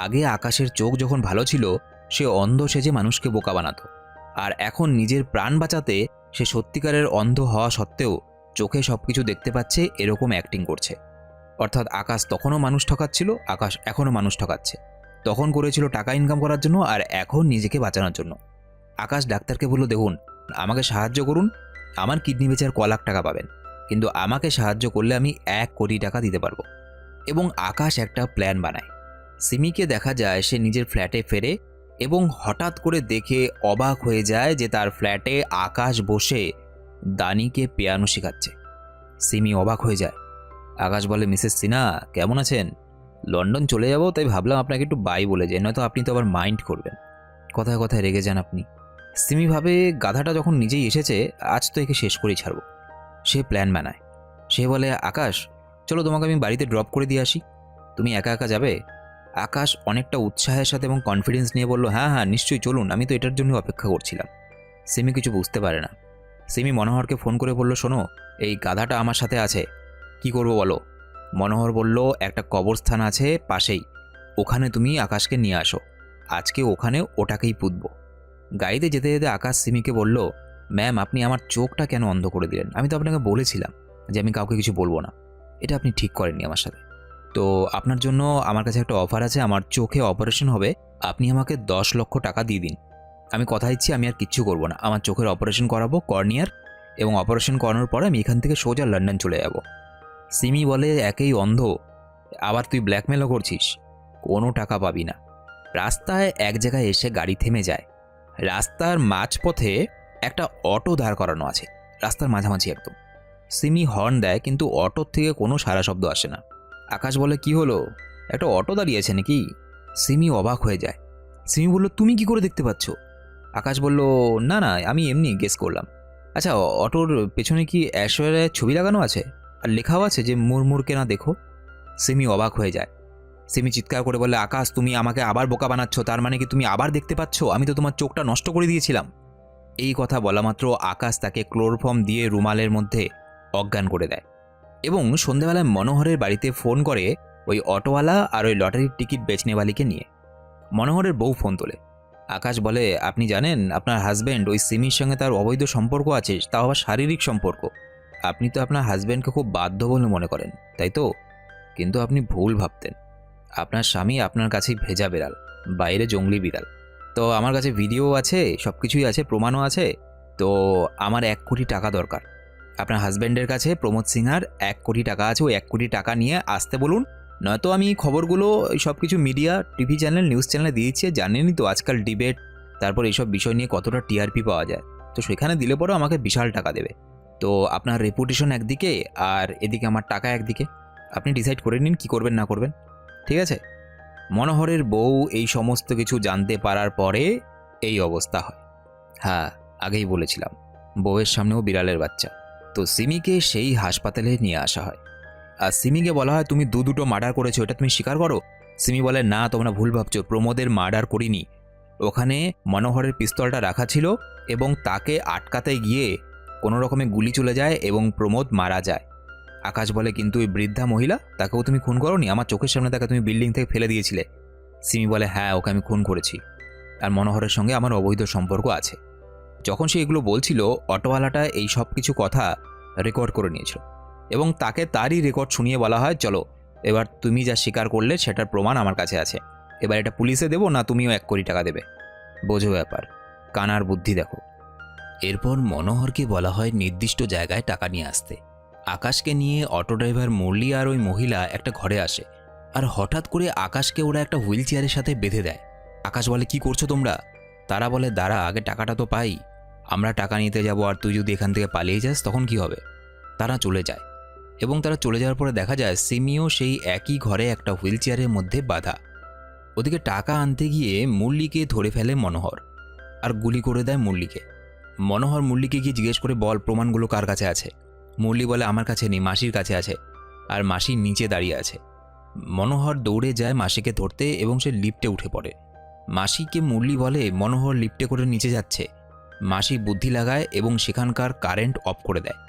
আগে আকাশের চোখ যখন ভালো ছিল সে অন্ধ সেজে মানুষকে বোকা বানাতো, আর এখন নিজের প্রাণ বাঁচাতে সে সত্যিকারের অন্ধ হওয়া সত্ত্বেও চোখে সব কিছু দেখতে পাচ্ছে এরকম অ্যাক্টিং করছে। অর্থাৎ আকাশ তখনও মানুষ ঠকাচ্ছিল, আকাশ এখনও মানুষ ঠকাচ্ছে। তখন করেছিল টাকা ইনকাম করার জন্য, আর এখন নিজেকে বাঁচানোর জন্য। আকাশ ডাক্তারকে বলল, দেখুন আমাকে সাহায্য করুন, আমার কিডনি বেচার ক লাখ টাকা পাবেন, কিন্তু আমাকে সাহায্য করলে আমি 1 কোটি টাকা দিতে পারবো। এবং আকাশ একটা প্ল্যান বানায়। সিমিকে দেখা যায় সে নিজের ফ্ল্যাটে ফেরে এবং হঠাৎ করে দেখে অবাক হয়ে যায় যে তার ফ্ল্যাটে আকাশ বসে দানিকে পিয়ানো শেখাচ্ছে। সিমি অবাক হয়ে যায়। আকাশ বলে, মিসেস সিনহা কেমন আছেন? লন্ডন চলে যাব, তাই ভাবলাম আপনাকে একটু বাই বলে যাই, নয়তো আপনি তো আবার মাইন্ড করবেন, কথায় কথায় রেগে যান আপনি। সিমি ভাবে গাধাটা যখন নিজেই এসেছে, আজ তো একে শেষ করেই ছাড়ব। সে প্ল্যান বানায়। সে বলে, আকাশ চলো তোমাকে আমি বাড়িতে ড্রপ করে দিয়ে আসি, তুমি একা একা যাবে? আকাশ অনেকটা উৎসাহের সাথে এবং কনফিডেন্স নিয়ে বলল, হ্যাঁ হ্যাঁ নিশ্চয়ই চলুন, আমি তো এটার জন্য অপেক্ষা করছিলাম। সিমি কিছু বুঝতে পারে না। সিমি মনোহরকে ফোন করে বলল, শোনো এই গাধাটা আমার সাথে আছে, কি করব বলো? মনোহর বলল, একটা কবরস্থান আছে পাশেই, ওখানে তুমি আকাশকে নিয়ে আসো, আজকে ওখানে ওটাকেই পুঁতব। গাড়িতে যেতে যেতে আকাশ সিমিকে বলল, ম্যাম আপনি আমার চোখটা কেন অন্ধ করে দিলেন? আমি তো আপনাকে বলেছিলাম যে আমি কাউকে কিছু বলবো না, এটা আপনি ঠিক করেননি আমার সাথে। তো আপনার জন্য আমার কাছে একটা অফার আছে, আমার চোখে অপারেশন হবে, আপনি আমাকে 10 লক্ষ টাকা দিয়ে দিন। আমি কথা দিচ্ছি আমি আর কিচ্ছু করবো না, আমার চোখের অপারেশন করাবো কর্নিয়ার, এবং অপারেশন করানোর পরে আমি এখান থেকে সোজা লন্ডন চলে যাব। সিমি বলে, একেই অন্ধ, আবার তুই ব্ল্যাকমেলও করছিস, কোনো টাকা পাবি না। রাস্তায় এক জায়গায় এসে গাড়ি থেমে যায়। রাস্তার মাঝপথে একটা অটো দাঁড় করানো আছে, রাস্তার মাঝামাঝি একদম। সিমি হর্ন দেয় কিন্তু অটোর থেকে কোনো সাড়া শব্দ আসে না। আকাশ বলে, কি হলো, একটা অটো দাঁড়িয়ে আছে নাকি? সিমি অবাক হয়ে যায়। সিমি বলল, তুমি কি করে দেখতে পাচ্ছ? আকাশ বলল, না না আমি এমনি গেস করলাম। আচ্ছা অটোর পেছনে কি ঐশ্বরিয়ার ছবি লাগানো আছে আর লেখাও আছে যে মুড়মুড়কে না দেখো? সিমি অবাক হয়ে যায়। সিমি চিৎকার করে বলে, আকাশ তুমি আমাকে আবার বোকা বানাচ্ছ, তার মানে কি তুমি আবার দেখতে পাচ্ছ? আমি তো তোমার চোখটা নষ্ট করে দিয়েছিলাম। এই কথা বলা মাত্র আকাশ তাকে ক্লোরোফর্ম দিয়ে রুমালের মধ্যে অজ্ঞান করে দেয় এবং সন্ধ্যাবেলায় মনোহরের বাড়িতে ফোন করে ওই অটোওয়ালা আর ওই লটারির টিকিট বেচনেওয়ালিকে নিয়ে। মনোহরের বউ ফোন তোলে। আকাশ বলে, আপনি জানেন আপনার হাজব্যান্ড ওই সিমির সঙ্গে তার অবৈধ সম্পর্ক আছে, তাও আবার শারীরিক সম্পর্ক। আপনি তো আপনার হাজব্যান্ডকে খুব বাধ্য বলে মনে করেন, তাই তো? কিন্তু আপনি ভুল ভাবতেন। আপনার স্বামী আপনার কাছেই ভেজা বিড়াল, বাইরে জঙ্গলি বিড়াল। তো আমার কাছে ভিডিও আছে, সব কিছুই আছে, প্রমাণও আছে। তো আমার 1 কোটি টাকা দরকার। আপনার হাজব্যান্ডের কাছে প্রমোদ সিনহার 1 কোটি টাকা আছে, ওই 1 কোটি টাকা নিয়ে আসতে বলুন, নয়তো আমি খবরগুলো সব কিছু মিডিয়া, টিভি চ্যানেল, নিউজ চ্যানেলে দিয়েছি। জানেনই তো আজকাল ডিবেট, তারপর এইসব বিষয় নিয়ে কতটা টিআরপি পাওয়া যায়, তো সেখানে দিলে পরেও আমাকে বিশাল টাকা দেবে। তো আপনার রেপুটেশন একদিকে আর এদিকে আমার টাকা একদিকে, আপনি ডিসাইড করে নিন কী করবেন না করবেন, ঠিক আছে? মনোহরের বউ এই সমস্ত কিছু জানতে পারার পরে এই অবস্থা হয়। হ্যাঁ, আগেই বলেছিলাম বউয়ের সামনেও বিড়ালের বাচ্চা। তো সিমিকে সেই হাসপাতালে নিয়ে আসা হয় আর সিমিকে বলা হয়, তুমি দুটো মার্ডার করেছো, এটা তুমি স্বীকার করো। সিমি বলে, না তোমরা ভুল ভাবছো, প্রমোদের মার্ডার করিনি। ওখানে মনোহরের পিস্তলটা রাখা ছিল এবং তাকে আটকাতে গিয়ে কোনো রকমে গুলি চলে যায় এবং প্রমোদ মারা যায়। আকাশ বলে, কিন্তু ওই বৃদ্ধা মহিলা, তাকেও তুমি খুন করোনি? আমার চোখের সামনে তাকে তুমি বিল্ডিং থেকে ফেলে দিয়েছিলে। সিমি বলে, হ্যাঁ ওকে আমি খুন করেছি, আর মনোহরের সঙ্গে আমার অবৈধ সম্পর্ক আছে। যখন সে এগুলো বলছিল, অটোওয়ালাটা এই সব কিছু কথা রেকর্ড করে নিয়েছিল এবং তাকে তারই রেকর্ড শুনিয়ে বলা হয়, চলো এবার তুমি যা স্বীকার করলে সেটার প্রমাণ আমার কাছে আছে, এবার এটা পুলিশে দেবো না তুমিও 1 কোটি টাকা দেবে, বোঝো ব্যাপার, কানার বুদ্ধি দেখো। এরপর মনোহরকে বলা হয় নির্দিষ্ট জায়গায় টাকা নিয়ে আসতে। আকাশকে নিয়ে অটো ড্রাইভার মুরলি আর ওই মহিলা একটা ঘরে আসে আর হঠাৎ করে আকাশকে ওরা একটা হুইল চেয়ারের সাথে বেঁধে দেয়। আকাশ বলে, কি করছো তোমরা? তারা বলে, দাঁড়া আগে টাকাটা তো পাই, আমরা টাকা নিতে যাব আর তুই যদি এখান থেকে পালিয়ে যাস তখন কি হবে? তারা চলে যায় এবং তারা চলে যাওয়ার পরে দেখা যায় সিমিও সেই একই ঘরে একটা হুইল চেয়ারের মধ্যে বাঁধা। ওদিকে টাকা আনতে গিয়ে মুরলিকে ধরে ফেলে মনোহর আর গুলি করে দেয় মুরলিকে। মনোহর মুরলিকে গিয়ে জিজ্ঞেস করে, বল প্রমাণগুলো কার কাছে আছে? মুরলি বলে, আমার কাছে নেই, মাসির কাছে আছে, আর মাসি নিচে দাঁড়িয়ে আছে। মনোহর দৌড়ে যায় মাসিকে ধরতে এবং সে লিফটে উঠে পড়ে। মাসিকে মুরলি বলে, মনোহর লিফটে করে নিচে যাচ্ছে। মাসি বুদ্ধি লাগায় এবং সেখানকার কারেন্ট অফ করে দেয়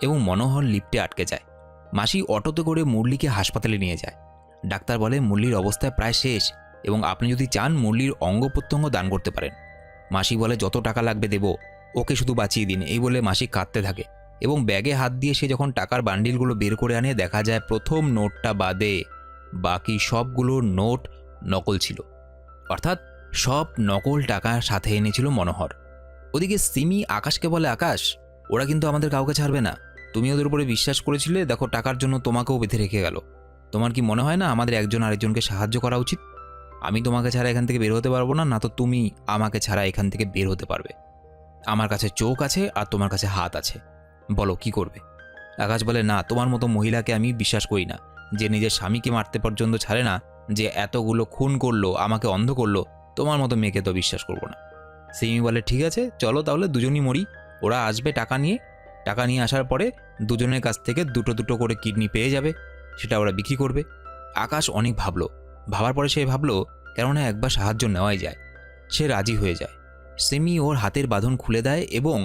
এবং মনোহর লিফটে আটকে যায়। মাসি অটোতে করে মুরলিকে হাসপাতালে নিয়ে যায়। ডাক্তার বলে, মুরলির অবস্থা প্রায় শেষ এবং আপনি যদি চান মুরলির অঙ্গ প্রত্যঙ্গ দান করতে পারেন। মাসি বলে, যত টাকা লাগবে দেব, ওকে শুধু বাঁচিয়ে দিন। এই বলে মাসি কাঁদতে থাকে এবং ব্যাগে হাত দিয়ে সে যখন টাকার বান্ডিলগুলো বের করে আনে, দেখা যায় প্রথম নোটটা বাদে বাকি সবগুলো নোট নকল ছিল, অর্থাৎ সব নকল টাকা সাথে এনেছিল মনোহর। ওদিকে সিমি আকাশকে বলে, আকাশ, ওরা কিন্তু আমাদের কাউকে ছাড়বে না। তুমি ওদের উপরে বিশ্বাস করেছিলে, দেখো টাকার জন্য তোমাকেও বেঁধে রেখে গেল। তোমার কি মনে হয় না আমাদের একজন আরেকজনকে সাহায্য করা উচিত? আমি তোমাকে ছাড়া এখান থেকে বের হতে পারবো না, না তো তুমি আমাকে ছাড়া এখান থেকে বের হতে পারবে। আমার কাছে চোখ আছে আর তোমার কাছে হাত আছে, বলো কি করবে? আকাশ বলে, না, তোমার মতো মহিলাকে আমি বিশ্বাস করি না, যে নিজের স্বামীকে মারতে পর্যন্ত ছাড়ে না, যে এতগুলো খুন করলো, আমাকে অন্ধ করলো। তোমার মতো মেয়েকে তো বিশ্বাস করবো না। সিমি বলে, ঠিক আছে, চলো তাহলে দুজনই মরি। ওরা আসবে টাকা নিয়ে, টাকা নিয়ে আসার পরে দুজনের কাছ থেকে দুটো দুটো করে কিডনি পেয়ে যাবে, সেটা ওরা বিক্রি করবে। আকাশ অনেক ভাবলো, ভাবার পরে সে ভাবলো কেননা একবার সাহায্য নেওয়াই যায়। সে রাজি হয়ে যায়। সিমি ওর হাতের বাঁধন খুলে দেয় এবং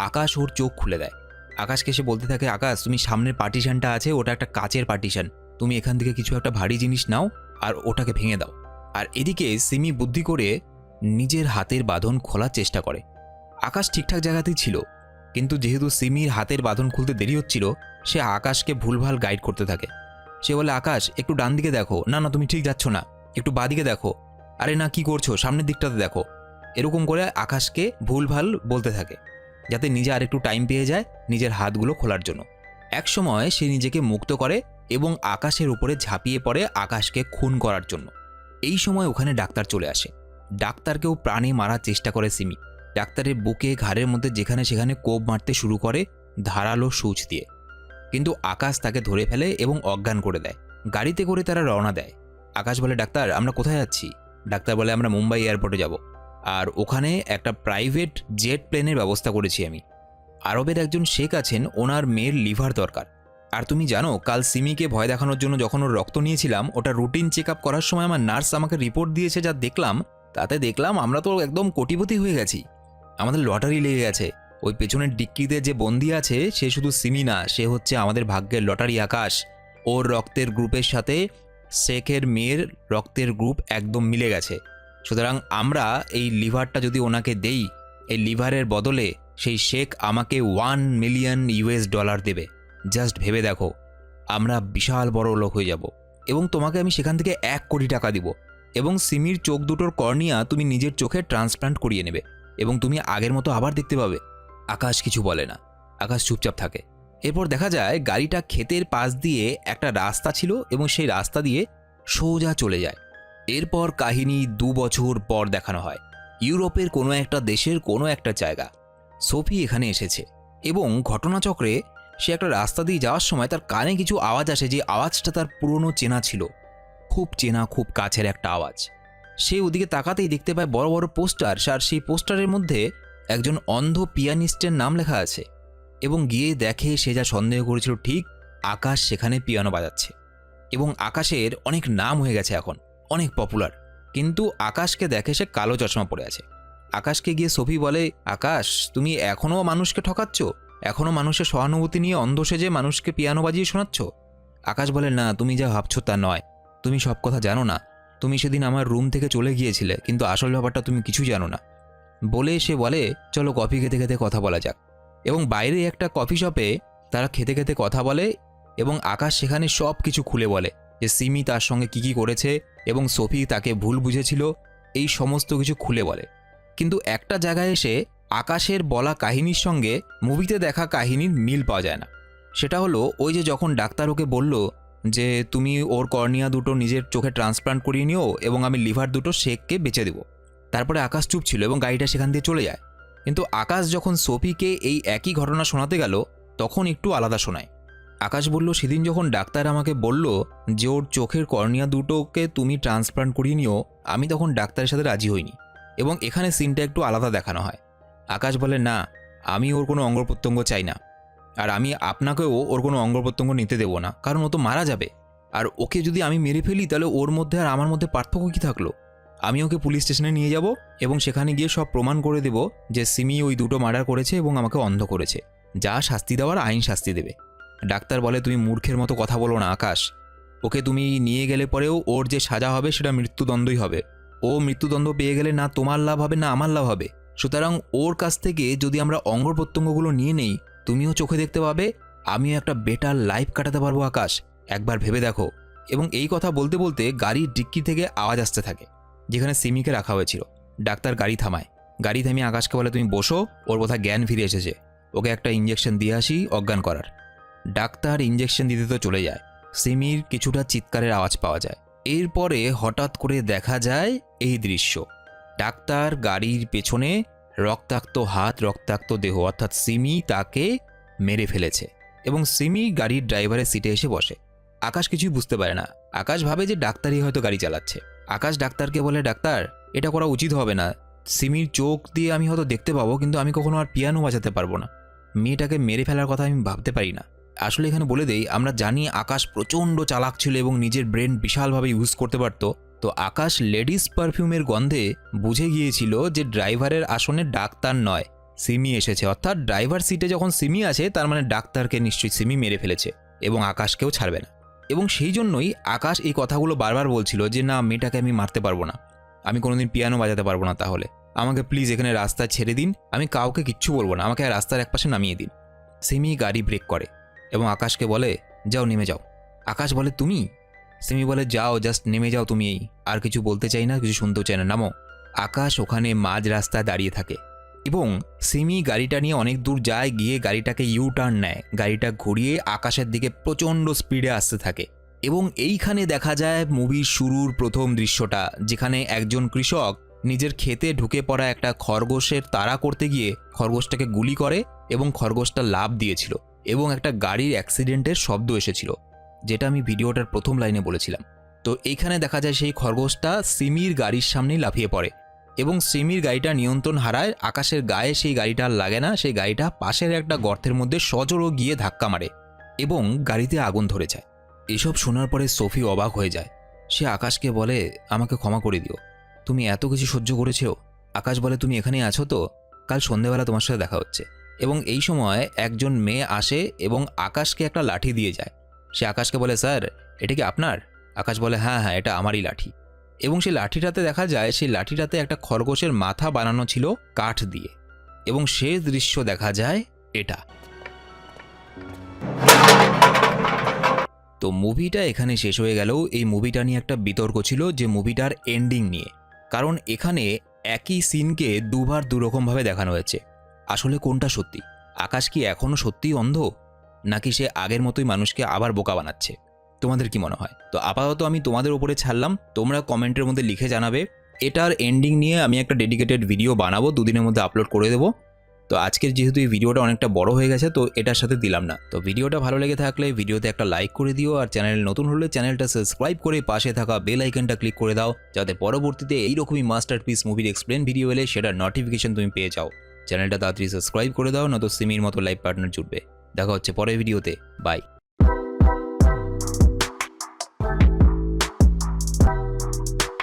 আকাশ ওর চোখ খুলে দেয়। আকাশকে সে বলতে থাকে, আকাশ, তুমি সামনের পার্টিশনটা আছে, ওটা একটা কাচের পার্টিশন, তুমি এখান থেকে কিছু একটা ভারী জিনিস নাও আর ওটাকে ভেঙে দাও। আর এদিকে সিমি বুদ্ধি করে নিজের হাতের বাঁধন খোলার চেষ্টা করে। আকাশ ঠিকঠাক জায়গাতেই ছিল, কিন্তু যেহেতু সিমির হাতের বাঁধন খুলতে দেরি হচ্ছিল, সে আকাশকে ভুলভাল গাইড করতে থাকে। সে বলে, আকাশ, একটু ডান দিকে দেখো, না না তুমি ঠিক যাচ্ছ না, একটু বাঁ দিকে দেখো, আরে না কি করছো, সামনের দিকটাতে দেখো। এরকম করে আকাশকে ভুলভাল বলতে থাকে, যাতে নিজে আরেকটু টাইম পেয়ে যায় নিজের হাতগুলো খোলার জন্য। এক সময় সে নিজেকে মুক্ত করে এবং আকাশের উপরে ঝাঁপিয়ে পড়ে আকাশকে খুন করার জন্য। এই সময় ওখানে ডাক্তার চলে আসে। ডাক্তারকেও প্রাণে মারার চেষ্টা করে সিমি। ডাক্তারের বুকে, ঘাড়ের মধ্যে যেখানে সেখানে কোপ মারতে শুরু করে ধারালো সূচ দিয়ে, কিন্তু আকাশ তাকে ধরে ফেলে এবং অজ্ঞান করে দেয়। গাড়িতে করে তারা রওনা দেয়। আকাশ বলে, ডাক্তার, আমরা কোথায় যাচ্ছি? ডাক্তার বলে, আমরা মুম্বাই এয়ারপোর্টে যাব, আর ওখানে একটা প্রাইভেট জেট প্লেনের ব্যবস্থা করেছি আমি। আরবের একজন শেখ আছেন, ওনার মেয়ের লিভার দরকার। আর তুমি জানো, কাল সিমিকে ভয় দেখানোর জন্য যখন ওর রক্ত নিয়েছিলাম, ওটা রুটিন চেক আপ করার সময় আমার নার্স আমাকে রিপোর্ট দিয়েছে, যা দেখলাম তাতে দেখলাম আমরা তো একদম কোটিপতি হয়ে গেছি, আমাদের লটারি লেগে গেছে। ওই পেছনের ডিক্কিতে যে বন্দি আছে সে শুধু সিমি না, সে হচ্ছে আমাদের ভাগ্যের লটারি আকাশ। ওর রক্তের গ্রুপের সাথে শেখের মেয়ের রক্তের গ্রুপ একদম মিলে গেছে। সুতরাং আমরা এই লিভারটা যদি ওনাকে দেই, এই লিভারের বদলে সেই শেখ আমাকে $1 মিলিয়ন দেবে। জাস্ট ভেবে দেখো, আমরা বিশাল বড় লোক হয়ে যাব এবং তোমাকে আমি সেখান থেকে 1 কোটি টাকা দিব এবং সিমির চোখ দুটোর কর্নিয়া তুমি নিজের চোখে ট্রান্সপ্লান্ট করিয়ে নেবে এবং তুমি আগের মতো আবার দেখতে পাবে। আকাশ কিছু বলে না, আকাশ চুপচাপ থাকে। এরপর দেখা যায় গাড়িটা ক্ষেতের পাশ দিয়ে একটা রাস্তা ছিল এবং সেই রাস্তা দিয়ে সোজা চলে যায়। এরপর কাহিনী 2 বছর পর দেখানো হয়। ইউরোপের কোনো একটা দেশের কোনো একটা জায়গা। সোফি এখানে এসেছে এবং ঘটনাচক্রে সে একটা রাস্তা দিয়ে যাওয়ার সময় তার কানে কিছু আওয়াজ আসে, যে আওয়াজটা তার পুরনো চেনা ছিল, খুব চেনা, খুব কাছের একটা আওয়াজ। সে ওদিকে তাকাতেই দেখতে পায় বড় বড় পোস্টার, আর সেই পোস্টারের মধ্যে একজন অন্ধ পিয়ানিস্টের নাম লেখা আছে এবং গিয়ে দেখে সে যা সন্দেহ করেছিল ঠিক, আকাশ সেখানে পিয়ানো বাজাচ্ছে এবং আকাশের অনেক নাম হয়ে গেছে এখন, অনেক পপুলার। কিন্তু আকাশকে দেখে সে কালো চশমা পরে আছে। আকাশকে গিয়ে সোফি বলে, আকাশ, তুমি এখনও মানুষকে ঠকাচ্ছ, এখনও মানুষের সহানুভূতি নিয়ে অন্ধ সেজে মানুষকে পিয়ানো বাজিয়ে শোনাচ্ছ। আকাশ বলে, না, তুমি যা ভাবছো তা নয়, তুমি সব কথা জানো না, তুমি সেদিন আমার রুম থেকে চলে গিয়েছিলে, কিন্তু আসল ব্যাপারটা তুমি কিছুই জানো না। বলে সে বলে, চলো কফি খেতে খেতে কথা বলা যাক। এবং বাইরে একটা কফি শপে তারা খেতে খেতে কথা বলে এবং আকাশ সেখানে সব কিছু খুলে বলে, যে সিমি তার সঙ্গে কী কী করেছে এবং সোফি তাকে ভুল বুঝেছিল, এই সমস্ত কিছু খুলে বলে। কিন্তু একটা জায়গায় এসে আকাশের বলা কাহিনীর সঙ্গে মুভিতে দেখা কাহিনীর মিল পাওয়া যায় না। সেটা হলো ওই যে যখন ডাক্তার ওকে বলল যে তুমি ওর কর্নিয়া দুটো নিজের চোখে ট্রান্সপ্লান্ট করিয়ে নিও এবং আমি লিভার দুটো শেখকে বেচে দেবো। তারপরে আকাশ চুপ ছিল এবং গাড়িটা সেখান দিয়ে চলে যায়। কিন্তু আকাশ যখন সোফিকে এই একই ঘটনা শোনাতে গেল তখন একটু আলাদা শোনায়। আকাশ বলল, সেদিন যখন ডাক্তার আমাকে বলল যে ওর চোখের কর্নিয়া দুটোকে তুমি ট্রান্সপ্লান্ট করিয়ে নিও, আমি তখন ডাক্তারের সাথে রাজি হইনি এবং এখানে সিনটা একটু আলাদা দেখানো হয়। আকাশ বলে, না, আমি ওর কোনো অঙ্গ প্রত্যঙ্গ চাই না, আর আমি আপনাকেও ওর কোনো অঙ্গ প্রত্যঙ্গ নিতে দেবো না, কারণ ও তো মারা যাবে। আর ওকে যদি আমি মেরে ফেলি তাহলে ওর মধ্যে আর আমার মধ্যে পার্থক্য কী থাকলো? আমি ওকে পুলিশ স্টেশনে নিয়ে যাব এবং সেখানে গিয়ে সব প্রমাণ করে দেব যে সিমি ওই দুটো মার্ডার করেছে এবং আমাকে অন্ধ করেছে, যা শাস্তি দেওয়ার আইন শাস্তি দেবে। ডাক্তার বলে, তুমি মূর্খের মতো কথা বলো না আকাশ, ওকে তুমি নিয়ে গেলে পরেও ওর যে সাজা হবে সেটা মৃত্যুদণ্ডই হবে। ও মৃত্যুদণ্ড পেয়ে গেলে না তোমার লাভ হবে না আমার লাভ হবে। সুতরাং ওর কাছ থেকে যদি আমরা অঙ্গ প্রত্যঙ্গগুলো নিয়ে নেই, তুমিও চোখে দেখতে পাবে, আমিও একটা বেটার লাইফ কাটাতে পারবো আকাশ, একবার ভেবে দেখো। এবং এই কথা বলতে বলতে গাড়ির ডিক্কি থেকে আওয়াজ আসতে থাকে, যেখানে সিমিকে রাখা হয়েছিল। ডাক্তার গাড়ি থামায় গাড়ি থামিয়ে আকাশকে বলে তুমি বসো, ওর বোধহয় জ্ঞান ফিরে এসেছে, ওকে একটা ইঞ্জেকশন দিয়ে আসি অজ্ঞান করার। ডাক্তার ইঞ্জেকশন দিতে তো চলে যায়। সিমির কিছুটা চিৎকারের আওয়াজ পাওয়া যায়। এরপরে হঠাৎ করে দেখা যায় এই দৃশ্য। ডাক্তার গাড়ির পেছনে রক্তাক্ত হাত, রক্তাক্ত দেহ, অর্থাৎ সিমি তাকে মেরে ফেলেছে এবং সিমি গাড়ির ড্রাইভারের সিটে এসে বসে। আকাশ কিছুই বুঝতে পারে না। আকাশ ভাবে যে ডাক্তারই হয়তো গাড়ি চালাচ্ছে। আকাশ ডাক্তারকে বলে, ডাক্তার এটা করা উচিত হবে না, সিমির চোখ দিয়ে আমি হয়তো দেখতে পাবো কিন্তু আমি কখনো আর পিয়ানো বাজাতে পারবো না, মেয়েটাকে মেরে ফেলার কথা আমি ভাবতে পারি না। আসলে এখানে বলে দেই, আমরা জানি আকাশ প্রচণ্ড চালাক ছিল এবং নিজের ব্রেন বিশালভাবে ইউজ করতে পারতো। তো আকাশ লেডিস পারফিউমের গন্ধে বুঝে গিয়েছিল যে ড্রাইভারের আসনে ডাক্তার নয়, সিমি এসেছে। অর্থাৎ ড্রাইভার সিটে যখন সিমি আছে তার মানে ডাক্তারকে নিশ্চয়ই সিমি মেরে ফেলেছে এবং আকাশকেও ছাড়বে না। এবং সেই জন্যই আকাশ এই কথাগুলো বারবার বলছিল যে না, মেয়েটাকে আমি মারতে পারবো না, আমি কোনোদিন পিয়ানো বাজাতে পারবো না, তাহলে আমাকে প্লিজ এখানে রাস্তায় ছেড়ে দিন, আমি কাউকে কিচ্ছু বলবো না, আমাকে রাস্তার একপাশে নামিয়ে দিন। সিমি গাড়ি ব্রেক করে এবং আকাশকে বলে যাও নেমে যাও। আকাশ বলে তুমি? সিমি বলে যাও, জাস্ট নেমে যাও তুমি, এই আর কিছু বলতে চাই না, কিছু শুনতেও চাই না, নামো। আকাশ ওখানে মাঝ রাস্তায় দাঁড়িয়ে থাকে এবং সিমি গাড়িটা নিয়ে অনেক দূর যায়, গিয়ে গাড়িটাকে ইউ টার্ন নেয়, গাড়িটা ঘুরিয়ে আকাশের দিকে প্রচণ্ড স্পিডে আসতে থাকে। এবং এইখানে দেখা যায় মুভির শুরুর প্রথম দৃশ্যটা, যেখানে একজন কৃষক নিজের ক্ষেতে ঢুকে পড়া একটা খরগোশের তাড়া করতে গিয়ে খরগোশটাকে গুলি করে এবং খরগোশটা লাফ দিয়েছিল এবং একটা গাড়ির অ্যাক্সিডেন্টের শব্দ এসেছিল, যেটা আমি ভিডিওটার প্রথম লাইনে বলেছিলাম। তো এইখানে দেখা যায় সেই খরগোশটা সিমির গাড়ির সামনেই লাফিয়ে পড়ে এবং সিমির গাড়িটা নিয়ন্ত্রণ হারায়, আকাশের গায়ে সেই গাড়িটা আর লাগে না, সেই গাড়িটা পাশের একটা গর্তের মধ্যে সজোরে গিয়ে ধাক্কা মারে এবং গাড়িতে আগুন ধরে যায়। এসব শোনার পরে সোফি অবাক হয়ে যায়। সে আকাশকে বলে আমাকে ক্ষমা করে দিও, তুমি এত কিছু সহ্য করেছো। আকাশ বলে তুমি এখানেই আছো তো, কাল সন্ধেবেলা তোমার সাথে দেখা হচ্ছে। এবং এই সময় একজন মেয়ে আসে এবং আকাশকে একটা লাঠি দিয়ে যায়। সে আকাশকে বলে স্যার এটা কি আপনার? আকাশ বলে হ্যাঁ হ্যাঁ, এটা আমারই লাঠি। এবং সেই লাঠিটাতে দেখা যায় সেই লাঠিটাতে একটা খরগোশের মাথা বানানো ছিল কাঠ দিয়ে এবং শেষ দৃশ্য দেখা যায় এটা। তো মুভিটা এখানে শেষ হয়ে গেলেও এই মুভিটা নিয়ে একটা বিতর্ক ছিল, যে মুভিটার এন্ডিং নিয়ে। কারণ এখানে একই সিনকে দুবার দুরকমভাবে দেখানো হয়েছে। আসলে কোনটা সত্যি? আকাশ কি এখনও সত্যিই অন্ধ, নাকি সে আগের মতোই মানুষকে আবার বোকা বানাচ্ছে? তোমাদের কি মনে হয়? তো আপাতত আমি তোমাদের উপরে ছাড়লাম, তোমরা কমেন্টের মধ্যে লিখে জানাবে। এটার এন্ডিং নিয়ে আমি একটা ডেডিকেটেড ভিডিও বানাবো, দুদিনের মধ্যে আপলোড করে দেবো। তো আজকের যেহেতু এই ভিডিওটা অনেকটা বড় হয়ে গেছে, তো এটার সাথে দিলাম না। তো ভিডিওটা ভালো লেগে থাকলে ভিডিওতে একটা লাইক করে দিও, আর চ্যানেল নতুন হলে চ্যানেলটা সাবস্ক্রাইব করে পাশে থাকা বেল আইকনটা ক্লিক করে দাও, যাতে পরবর্তীতে এইরকমই মাস্টারপিস মুভির এক্সপ্লেন ভিডিও এলে সেটার নোটিফিকেশন তুমি পেয়ে যাও। চ্যানেলটা তাড়াতাড়ি সাবস্ক্রাইব করে দাও, নয়তো সিমির মতো লাইভ পার্টনার জুটবে। দেখা হচ্ছে পরের ভিডিওতে, বাই।